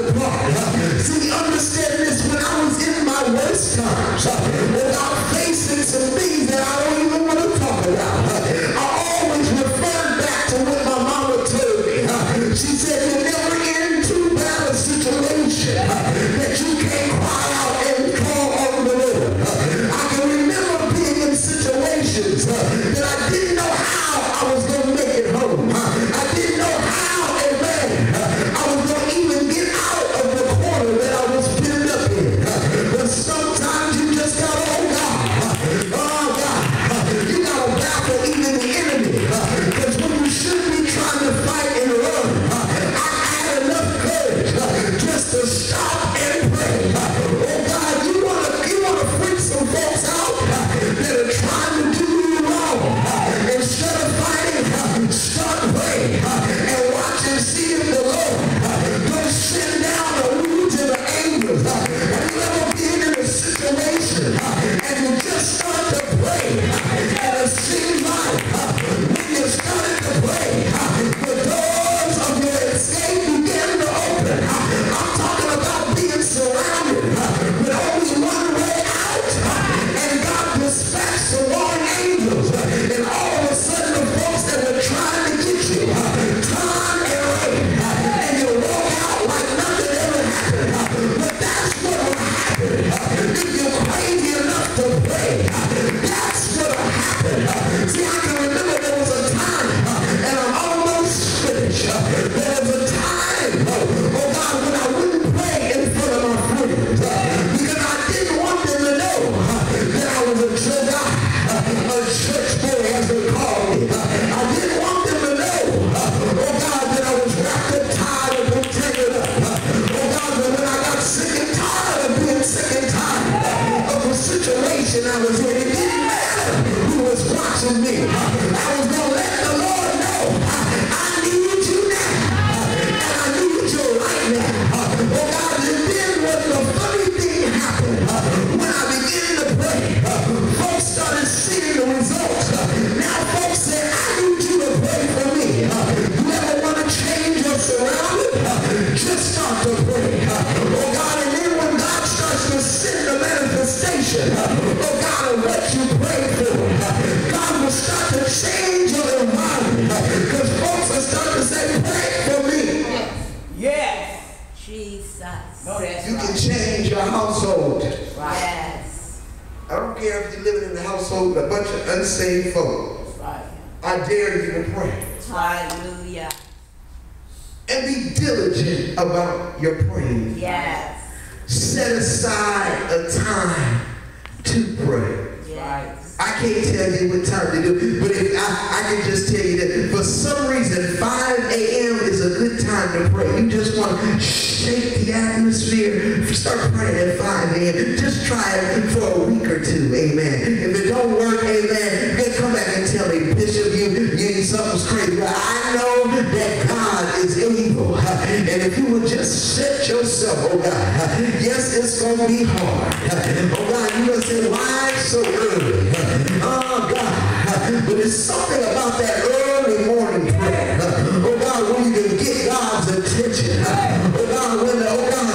depart. See, understand this, when I was in my worst times, without facing some things that I don't even want to talk about, I always referred back to what my mama told me. She said, you're never in too bad a situation that you can't cry out and call on the Lord. I can remember being in situations that I didn't know how I was going to make it home. I didn't know how, amen, I was going to even get out of the corner that I was pinned up in. But sometimes you just got to, oh God, you got to baffle even the enemy. Because when you should be trying to fight and run, I had enough courage just to stop and pray. Oh God, you want to freak some folks out that are trying to do you wrong. Instead of fighting, start praying and watch and see if the Lord don't send down a legion of angels. Have you ever been in a situation and you just start to pray and it seems like when you started to pray, the doors of your escape begin to open. I'm talking about being surrounded with only one way out, and God dispatched some warring angels, and all of a sudden the folks that were trying to get you turn and run, and you walk out like nothing ever happened. But that's what will happen if you're crazy enough to pray. That's what will happen. See, I can remember there was a time, and I'm almost finished, there was a time, oh God, when I wouldn't pray in front of my friends, because I didn't want them to know that I was a church boy, as they call me. I didn't want them to know, oh God, that I was wrapped up, tired of being taken up. Oh God, that when I got sick and tired of being sick and tired of the situation I was in, it didn't matter who was watching me. I was going to let the Lord know, I need you now, and I need you right now. Oh God, and then when the funny thing happened, when I began to pray, folks started seeing the results. Now folks say, I need you to pray for me. You ever want to change your surroundings? Just start to pray. Oh God, and then when God starts to send the manifestation, oh God, of what you pray for, God will start to change your environment. Because folks will start to say, pray for me. Yes. Jesus. No, that's You right. can change your household. Right. Yes. I don't care if you're living in a household with a bunch of unsaved folk. That's right. I dare you to pray. Hallelujah. And be diligent about your praying. Yes. Set aside a time to pray. Yes. I can't tell you what time to do, but if I can just tell you that for some reason 5 a.m. is a good time to pray. You just want to shake the atmosphere. Start praying at 5 a.m. Just try it for a week or two, amen. If it don't work, amen, then come back and tell me, Bishop, something's crazy. But I know that God is able. And if you would just set yourself, oh God, yes, it's going to be hard. Oh God, you're going to say, why so early? Oh God, but it's something about that early morning prayer. Oh God, when you can get God's attention. Oh God, when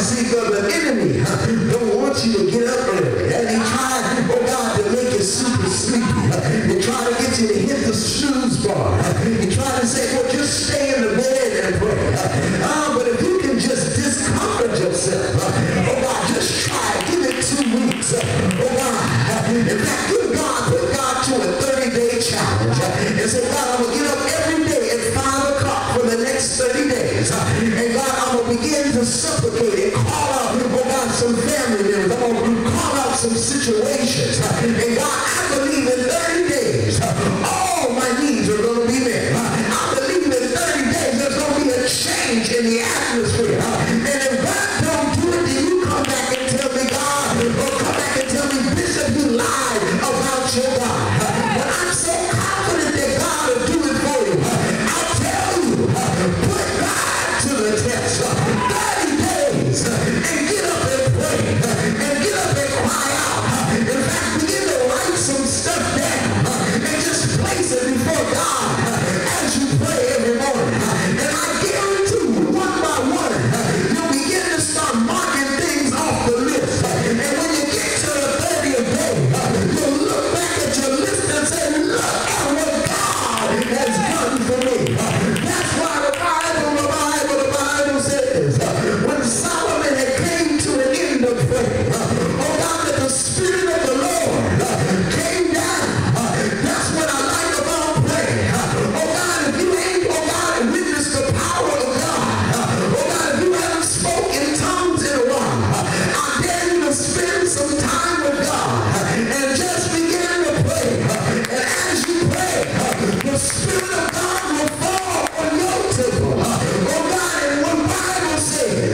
see, the enemy don't want you to get up early. And he tried, oh God, to make you super sleepy. He tried to get you to hit the snooze bar. He tried to say, well, just stay in the bed and pray. But if you can just discomfort yourself, oh God, just try it. Give it 2 weeks. Oh God, in fact, give God, put God to a 30-day challenge. And say, God, I'm going to get up every day at 5 o'clock for the next 30 days. And God, I'm going to begin to supplicate and call out, oh God, some family members. I'm going to call out some situations. And God, I believe in 30 days, all my needs are going to be met. I believe in 30 days, there's going to be a change in the atmosphere. And if God don't do it, then you come back and tell me, God, or come back and tell me, Bishop, you lied about your God. But I'm so confident that God will do it for you. I'll tell you, put God to the test. 30 days, and get up and pray, and get up and cry out. In fact, begin to write some stuff down, and just place it before God as you pray every morning. And I guarantee you, one by one,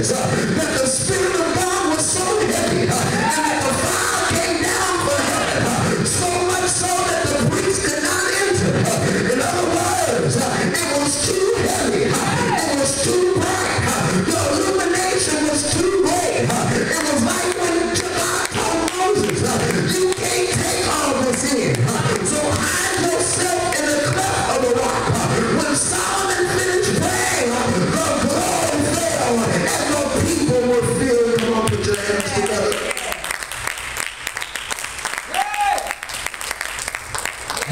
says that the Spirit of God was so heavy and that the fire came down from heaven, so much so that the priest could not enter. In other words, it was too heavy. It was too bright. The illumination was too great. It was like when God told Moses, you can't take all this in. So hide yourself in the cleft of the rock. When Solomon finished praying, the glory fell and the people were filled. Come on, put your hands together.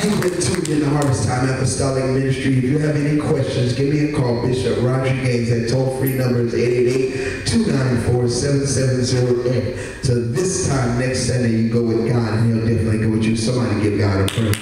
You've been tuned in to Harvest Time Apostolic Ministry. If you have any questions, give me a call. Bishop Roger Gaines. That toll-free number is 888-294-7708. So this time next Sunday, you go with God, and He'll definitely go with you. Somebody give God a praise.